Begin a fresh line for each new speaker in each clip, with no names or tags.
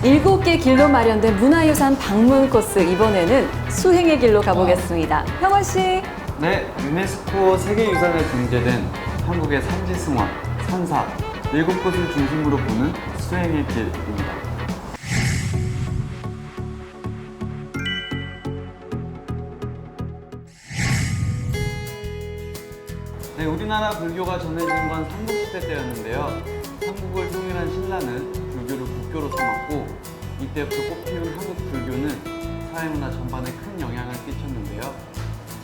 7개 길로 마련된 문화유산 방문 코스, 이번에는 수행의 길로 가보겠습니다. 형원 씨.
네, 유네스코 세계유산에 등재된 한국의 삼지승화, 산사, 7곳을 중심으로 보는 수행의 길입니다. 네, 우리나라 불교가 전해진 건 삼국시대 때였는데요. 삼국을 통일한 신라는 불교를 국교로 삼았고, 이때부터 꽃피운 한국 불교는 사회문화 전반에 큰 영향을 끼쳤는데요.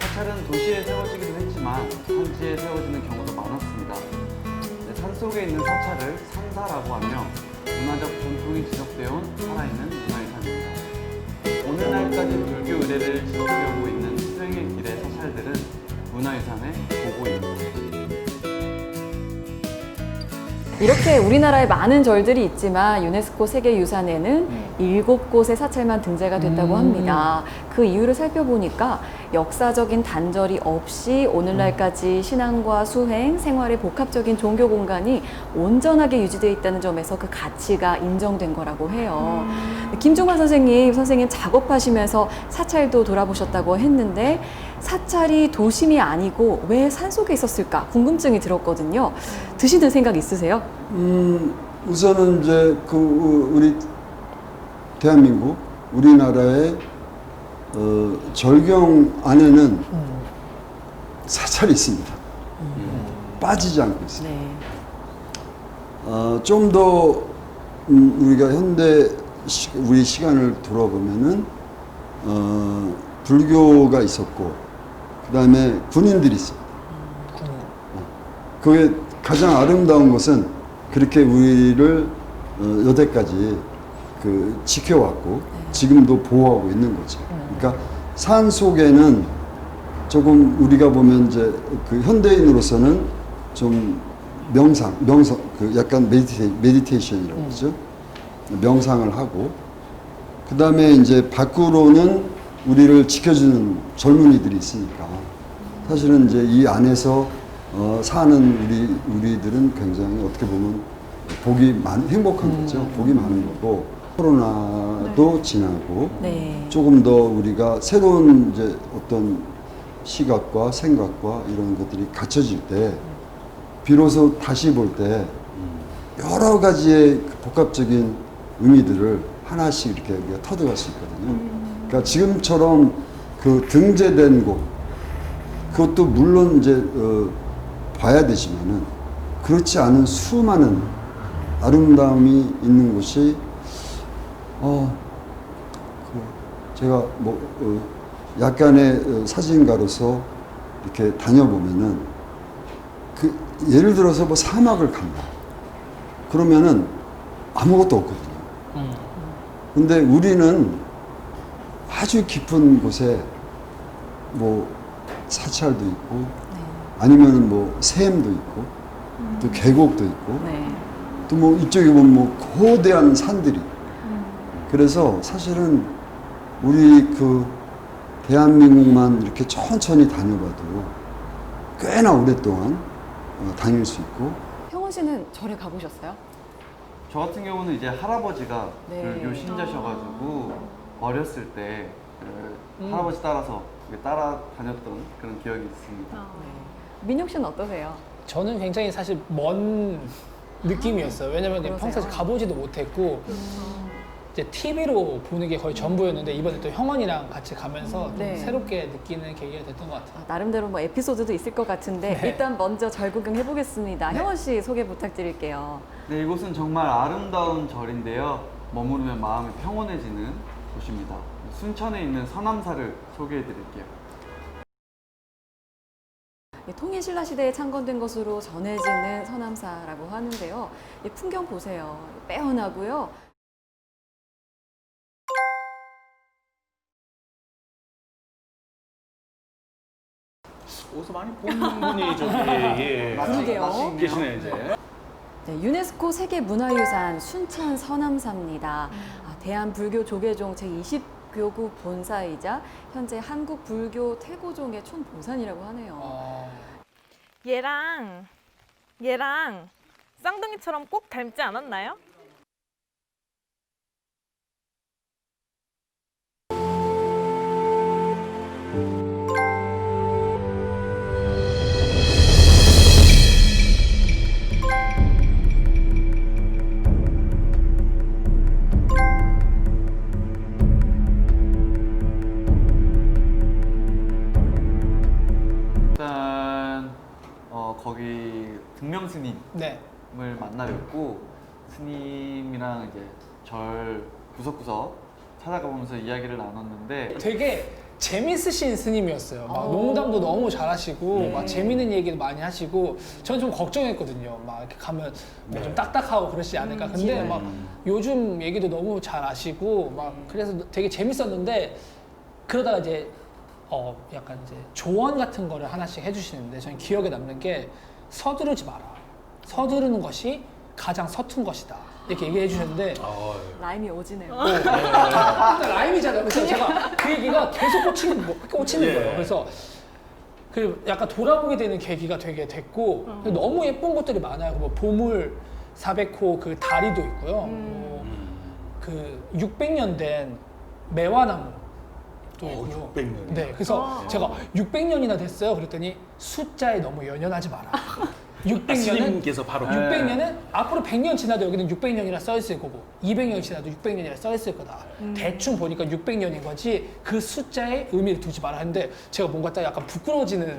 사찰은 도시에 세워지기도 했지만 산지에 세워지는 경우도 많았습니다. 네, 산속에 있는 사찰을 산사라고 하며 문화적 전통이 지속되어 온 살아있는 문화유산입니다. 오늘날까지 불교 의례를 지속되고 있는 수행의 길의 사찰들은 문화유산의 보고입니다.
이렇게 우리나라에 많은 절들이 있지만 유네스코 세계유산에는 7곳의 사찰만 등재가 됐다고 합니다. 그 이유를 살펴보니까 역사적인 단절이 없이 오늘날까지 신앙과 수행, 생활의 복합적인 종교 공간이 온전하게 유지되어 있다는 점에서 그 가치가 인정된 거라고 해요. 김종환 선생님 작업하시면서 사찰도 돌아보셨다고 했는데 사찰이 도심이 아니고 왜 산속에 있었을까 궁금증이 들었거든요. 드시는 생각 있으세요?
우선은 이제 우리 대한민국, 우리나라의 절경 안에는 사찰이 있습니다. 빠지지 않고 있어요.
네.
좀 더 우리가 현대 우리 시간을 돌아보면은 불교가 있었고, 그 다음에 군인들이 있어요. 그게 가장 아름다운 것은 그렇게 우리를 여태까지 지켜왔고 지금도 보호하고 있는 거죠. 그러니까 산 속에는 조금 우리가 보면 이제 그 현대인으로서는 좀 명상 약간 메디테이션이라고 그러죠. 명상을 하고, 그 다음에 이제 밖으로는 우리를 지켜주는 젊은이들이 있으니까 사실은 이제 이 안에서 사는 우리들은 굉장히 어떻게 보면 행복한 거죠. 복이 많은 거고, 코로나도 지나고
네.
조금 더 우리가 새로운 이제 어떤 시각과 생각과 이런 것들이 갖춰질 때 비로소 다시 볼 때 여러 가지의 복합적인 의미들을 하나씩 이렇게 우리가 터득할 수 있거든요. 그러니까 지금처럼 그 등재된 곳, 그것도 물론 이제 봐야 되지만은 그렇지 않은 수많은 아름다움이 있는 곳이 제가 약간의 사진가로서 이렇게 다녀보면은 예를 들어서 사막을 간다. 그러면은 아무것도 없거든요. 근데 우리는 아주 깊은 곳에 사찰도 있고, 아니면 샘도 있고, 또 계곡도 있고,
네.
또 이쪽에 보면 거대한 산들이. 그래서 사실은 우리 대한민국만 이렇게 천천히 다녀봐도 꽤나 오랫동안 다닐 수 있고.
형원 씨는 절에 가보셨어요?
저 같은 경우는 이제 할아버지가
네.
불교 신자셔가지고 어렸을 때 할아버지 따라서 따라다녔던 그런 기억이 있습니다.
네. 민혁 씨는 어떠세요?
저는 굉장히 사실 먼 느낌이었어요. 왜냐면
그러세요?
평소에 가보지도 못했고 이제 TV로 보는 게 거의 전부였는데 이번에 또 형원이랑 같이 가면서 좀
네.
새롭게 느끼는 계기가 됐던 것 같아요.
나름대로 에피소드도 있을 것 같은데
네.
일단 먼저 절 구경 해보겠습니다.
네.
형원 씨 소개 부탁드릴게요.
네, 이곳은 정말 아름다운 절인데요. 머무르면 마음이 평온해지는 곳입니다. 순천에 있는 서남사를 소개해드릴게요.
통일신라 시대에 창건된 것으로 전해지는 서남사라고 하는데요. 이 풍경 보세요. 빼어나고요.
어디서 많이 본 분이 저기
그러게요.
계시네 이제.
네, 유네스코 세계문화유산 순천 서남사입니다. 대한불교 조계종 제20교구 본사이자 현재 한국불교 태고종의 촌보산이라고 하네요.
얘랑 쌍둥이처럼 꼭 닮지 않았나요?
일단 거기 등명 스님을
네.
만나 뵙고 스님이랑 이제 절 구석구석 찾아가보면서 이야기를 나눴는데
되게 재밌으신 스님이었어요. 막
오.
농담도 너무 잘하시고 막 재밌는 얘기도 많이 하시고 저는 좀 걱정했거든요. 막 이렇게 가면 뭐좀 딱딱하고 그러시지 않을까. 근데 막 요즘 얘기도 너무 잘 아시고 막 그래서 되게 재밌었는데 그러다가 이제 약간 이제 조언 같은 거를 하나씩 해주시는데 저는 기억에 남는 게 서두르지 마라. 서두르는 것이 가장 서툰 것이다. 이렇게 얘기해 주셨는데
라임이 오지네요.
일단 라임이잖아요. 그래서 제가 그 얘기가 계속 꽂히는 거예요. 그래서 그 약간 돌아보게 되는 계기가 되게 됐고 너무 예쁜 것들이 많아요. 뭐 보물 400호 그 다리도 있고요. 그 600년 된 매화나무 또 있고요.
600년.
네, 그래서 제가 600년이나 됐어요. 그랬더니 숫자에 너무 연연하지 마라. 600년은
스님께서 바로
600년은 앞으로 100년 지나도 여기는 600년이라 써 있을 거고 200년 지나도 600년이라 써 있을 거다. 대충 보니까 600년인 거지 그 숫자에 의미를 두지 마라 했는데 제가 뭔가 딱 약간 부끄러워지는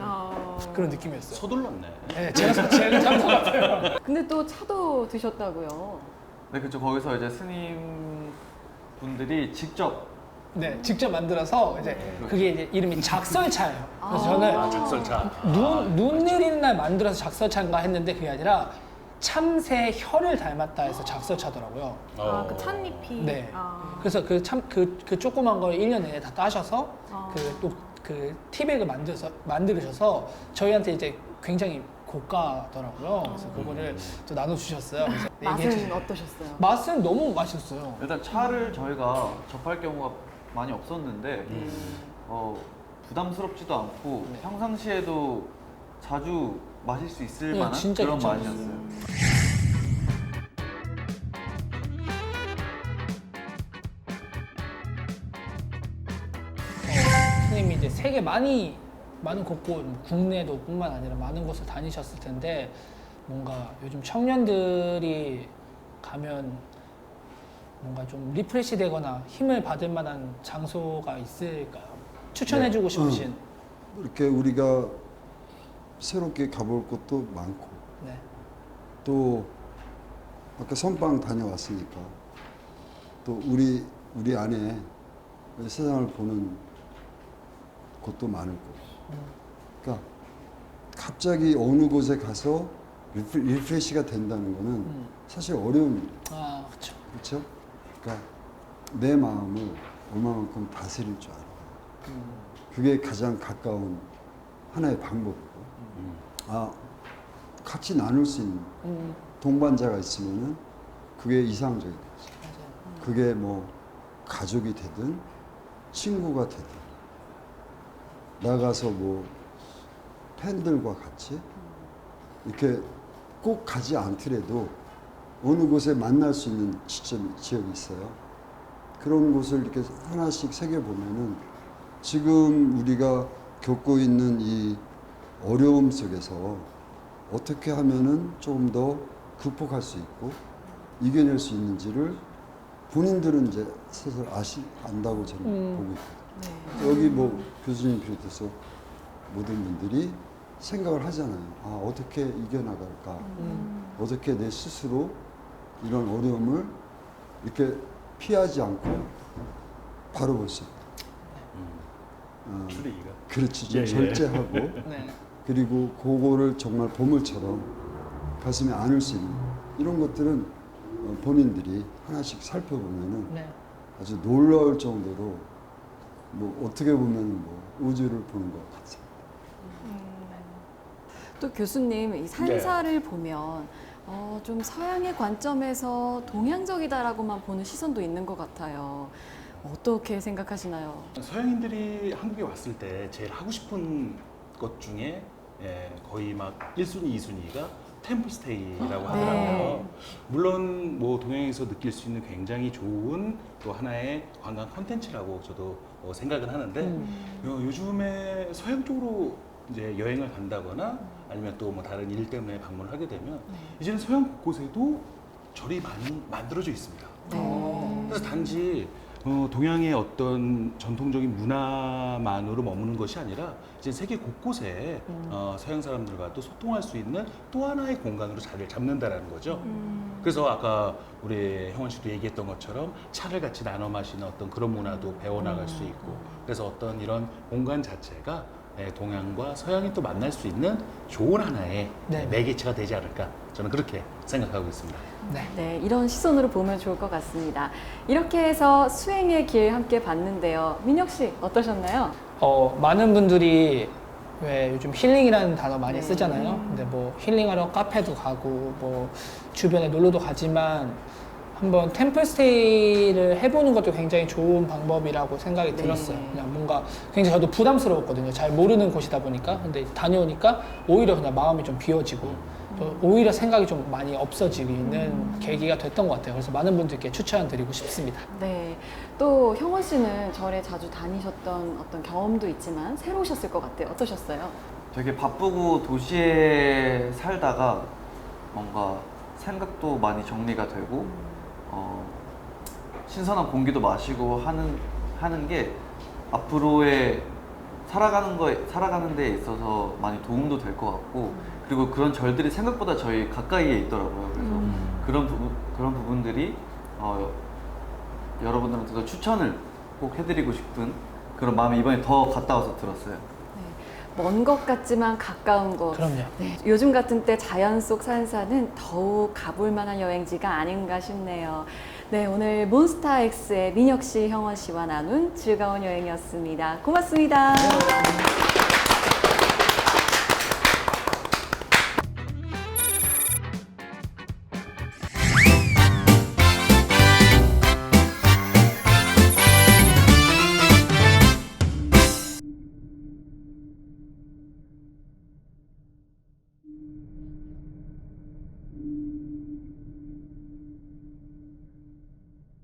그런 느낌이었어요.
서둘렀네.
네, 제가 잘못 것 같아요.
근데 또 차도 드셨다고요.
네, 그렇죠. 거기서 이제 스님 분들이 직접
네, 직접 만들어서 이제 그게 이제 이름이 작설차예요. 그래서 저는
작설차.
눈 내리는 날 만들어서 작설차인가 했는데 그게 아니라 참새 혀를 닮았다 해서 작설차더라고요.
그 찻잎이.
네.
아.
그래서 그 조그만 걸 1년 내내 다 따셔서 그 티백을 만들으셔서 저희한테 이제 굉장히 고가더라고요. 그래서 그거를 또 나눠주셨어요. 그래서 얘기해
맛은
주세요.
어떠셨어요?
맛은 너무 맛있었어요.
일단 차를 저희가 접할 경우가 많이 없었는데 부담스럽지도 않고 평상시에도 자주 마실 수 있을
네,
만한
진짜
그런
괜찮아요.
맛이었어요.
선생님이 이제 세계 많은 곳곳 국내도 뿐만 아니라 많은 곳을 다니셨을 텐데 뭔가 요즘 청년들이 가면 뭔가 좀 리프레시 되거나 힘을 받을 만한 장소가 있을까요? 추천해주고 싶으신.
이렇게 우리가 새롭게 가볼 곳도 많고
네.
또 아까 선방 다녀왔으니까 또 우리 안에 세상을 보는 곳도 많을 거고. 그러니까 갑자기 어느 곳에 가서 리프레시가 된다는 거는 사실 어려운 일이에요.
아, 그렇죠.
그렇죠? 그러니까 내 마음을 얼마만큼 다스릴 줄 알아. 그게 가장 가까운 하나의 방법이고. 같이 나눌 수 있는 동반자가 있으면은 그게 이상적이 되지. 그게 뭐 가족이 되든 친구가 되든 나가서 뭐 팬들과 같이 이렇게 꼭 가지 않더라도 어느 곳에 만날 수 있는 지역이 있어요. 그런 곳을 이렇게 하나씩 새겨보면은 지금 우리가 겪고 있는 이 어려움 속에서 어떻게 하면은 조금 더 극복할 수 있고 이겨낼 수 있는지를 본인들은 이제 슬슬 안다고 저는 보고 있거든요. 여기 뭐 교수님 비롯해서 모든 분들이 생각을 하잖아요. 어떻게 이겨나갈까? 어떻게 내 스스로 이런 어려움을 이렇게 피하지 않고 바로 볼 수 있다.
추리기가.
그렇지, 좀
예, 예.
절제하고
네.
그리고 그거를 정말 보물처럼 가슴에 안을 수 있는 이런 것들은 본인들이 하나씩 살펴보면은
네.
아주 놀라울 정도로 뭐 어떻게 보면 뭐 우주를 보는 것 같습니다.
또 교수님 이 산사를 보면 좀 서양의 관점에서 동양적이다라고만 보는 시선도 있는 것 같아요. 어떻게 생각하시나요?
서양인들이 한국에 왔을 때 제일 하고 싶은 것 중에 거의 막 1순위, 2순위가 템플스테이라고
네.
하더라고요. 물론 뭐 동양에서 느낄 수 있는 굉장히 좋은 또 하나의 관광 컨텐츠라고 저도 생각을 하는데 요즘에 서양 쪽으로 이제 여행을 간다거나 아니면 또 뭐 다른 일 때문에 방문을 하게 되면 이제는 서양 곳곳에도 절이 많이 만들어져 있습니다. 그래서 단지 동양의 어떤 전통적인 문화만으로 머무는 것이 아니라 이제 세계 곳곳에 서양 사람들과 또 소통할 수 있는 또 하나의 공간으로 자리를 잡는다라는 거죠. 그래서 아까 우리 형원 씨도 얘기했던 것처럼 차를 같이 나눠 마시는 어떤 그런 문화도 배워나갈 수 있고, 그래서 어떤 이런 공간 자체가 동양과 서양이 또 만날 수 있는 좋은 하나의
네.
매개체가 되지 않을까, 저는 그렇게 생각하고 있습니다.
네.
네, 이런 시선으로 보면 좋을 것 같습니다. 이렇게 해서 수행의 길 함께 봤는데요. 민혁 씨 어떠셨나요?
많은 분들이 왜 요즘 힐링이라는 단어 많이
네.
쓰잖아요. 근데 뭐 힐링하러 카페도 가고 뭐 주변에 놀러도 가지만 한번 템플스테이를 해보는 것도 굉장히 좋은 방법이라고 생각이
네.
들었어요. 그냥 뭔가 굉장히 저도 부담스러웠거든요. 잘 모르는 곳이다 보니까. 근데 다녀오니까 오히려 그냥 마음이 좀 비워지고 또 오히려 생각이 좀 많이 없어지는 계기가 됐던 것 같아요. 그래서 많은 분들께 추천드리고 싶습니다.
네. 또 형원 씨는 절에 자주 다니셨던 어떤 경험도 있지만 새로우셨을 것 같아요. 어떠셨어요?
되게 바쁘고 도시에 살다가 뭔가 생각도 많이 정리가 되고 신선한 공기도 마시고 하는 게 앞으로의 살아가는 데 있어서 많이 도움도 될 것 같고, 그리고 그런 절들이 생각보다 저희 가까이에 있더라고요. 그래서 그런 부분들이 여러분들한테도 추천을 꼭 해드리고 싶은 그런 마음이 이번에 더 갔다 와서 들었어요.
먼 것 같지만 가까운 곳.
그럼요.
네, 요즘 같은 때 자연 속 산사는 더욱 가볼 만한 여행지가 아닌가 싶네요. 네, 오늘 몬스타엑스의 민혁 씨, 형원 씨와 나눈 즐거운 여행이었습니다. 고맙습니다.